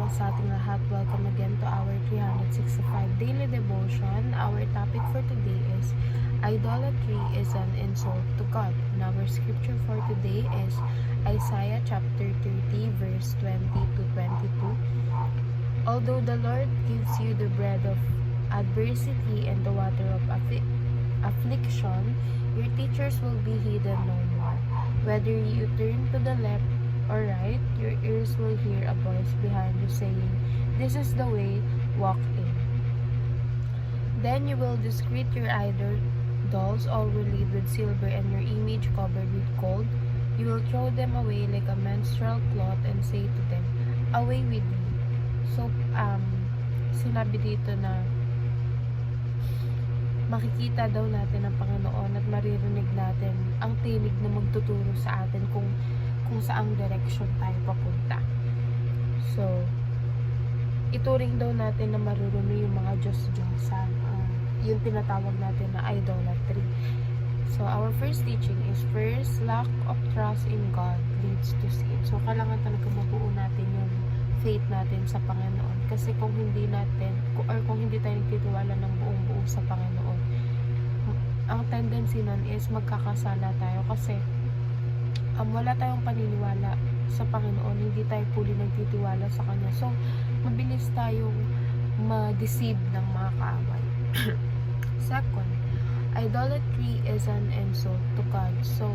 araw sa ating lahat. Welcome again to our 365 daily devotion. Our topic for today is idolatry is an insult to God. And our scripture for today is Isaiah chapter 30 verse 20 to 22. Although the Lord gives you the bread of adversity and the water of affliction, your teachers will be hidden no more. Whether you turn to the left or right, your ears will hear a voice behind you saying, "This is the way, walk in." Then you will discreet your idols all relieved with silver and your image covered with gold. You will throw them away like a menstrual cloth and say to them, "Away with you." So, sinabi dito na makikita daw natin ng Panginoon at maririnig natin ang tinig na magtuturo sa atin kung saang direction tayo papunta. So, ituring daw natin na marurumi yung mga Diyos-Diyosan. Yung tinatawag natin na idolatry. So, our first teaching is first, lack of trust in God leads to sin. So, kailangan talaga mabuo natin yung faith natin sa Panginoon. Kasi kung hindi natin, or kung hindi tayo nagtitiwala ng buong-buo sa Panginoon, ang tendency nun is magkakasala tayo kasi wala tayong paniniwala sa Panginoon, hindi tayo fully nagtitiwala sa Kanya. So, mabilis tayong ma-deceive ng mga kaaway. Second, idolatry is an insult to God. So,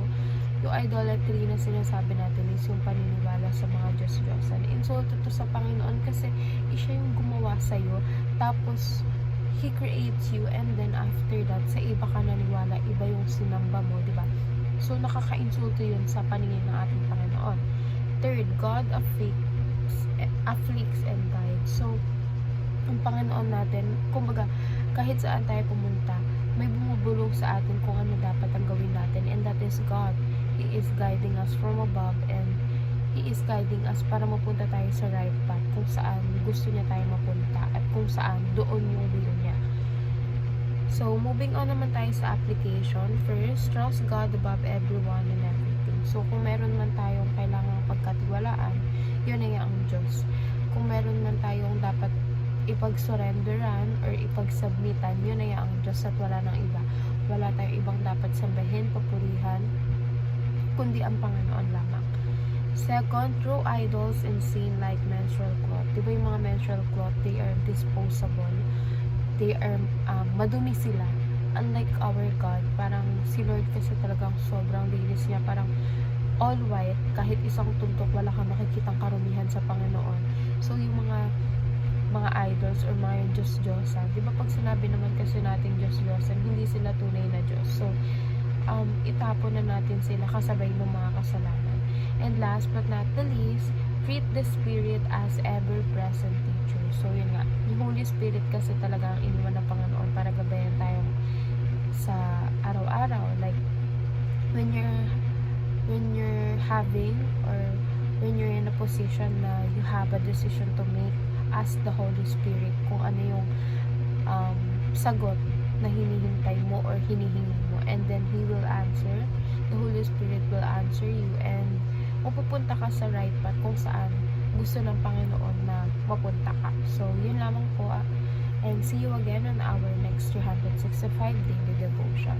yung idolatry na sinasabi natin is yung paniniwala sa mga Diyos-Diyosan. Insult to sa Panginoon kasi siya yung gumawa sa'yo, tapos He creates you, and then after that, sa iba ka naniwala, iba yung sinamba mo, di ba? So, nakaka-insulto yun sa paningin ng ating Panginoon. Third, God afflicts and guides. So, ang Panginoon natin, kumbaga, kahit saan tayo pumunta, may bumubulong sa atin kung ano dapat ang gawin natin, and that is God. He is guiding us from above, and He is guiding us para mapunta tayo sa right path, kung saan gusto niya tayo mapunta, at kung saan doon yung will niya. So, moving on naman tayo sa application. First, trust God above everyone and everything. So, kung meron man tayong kailangang pagkatiwalaan, yun ay ang Diyos. Kung meron man tayong dapat ipag-surrenderan or ipag-submitan, yun ay ang Diyos at wala nang iba. Wala tayong ibang dapat sambahin, papurihan, kundi ang Panginoon lamang. Second, throw idols and sin like menstrual cloth. Diba yung mga menstrual cloth, they are disposable. They are, madumi sila. Unlike our God, parang si Lord kasi talagang sobrang linis niya. Parang all white, kahit isang tuntok, wala kang makikitang karumihan sa Panginoon. So, yung mga idols or mga Diyos-Diyosan, diba pag sinabi naman kasi natin Diyos-Diyosan, hindi sila tunay na Diyos. So, itapon na natin sila kasabay ng mga kasalanan. And last but not the least, treat the Spirit as ever-present teacher. So, yun nga. Yung Holy Spirit kasi talaga ang iniwan ng Panginoon para gabayan tayo sa araw-araw. Like, when you're having or when you're in a position na you have a decision to make, ask the Holy Spirit kung ano yung sagot na hinihintay mo or hinihingi mo. And then, He will answer. The Holy Spirit will answer you, and mapupunta ka sa right path kung saan gusto ng Panginoon na mapunta ka. So, yun lamang po. And see you again on our next 365 daily devotion.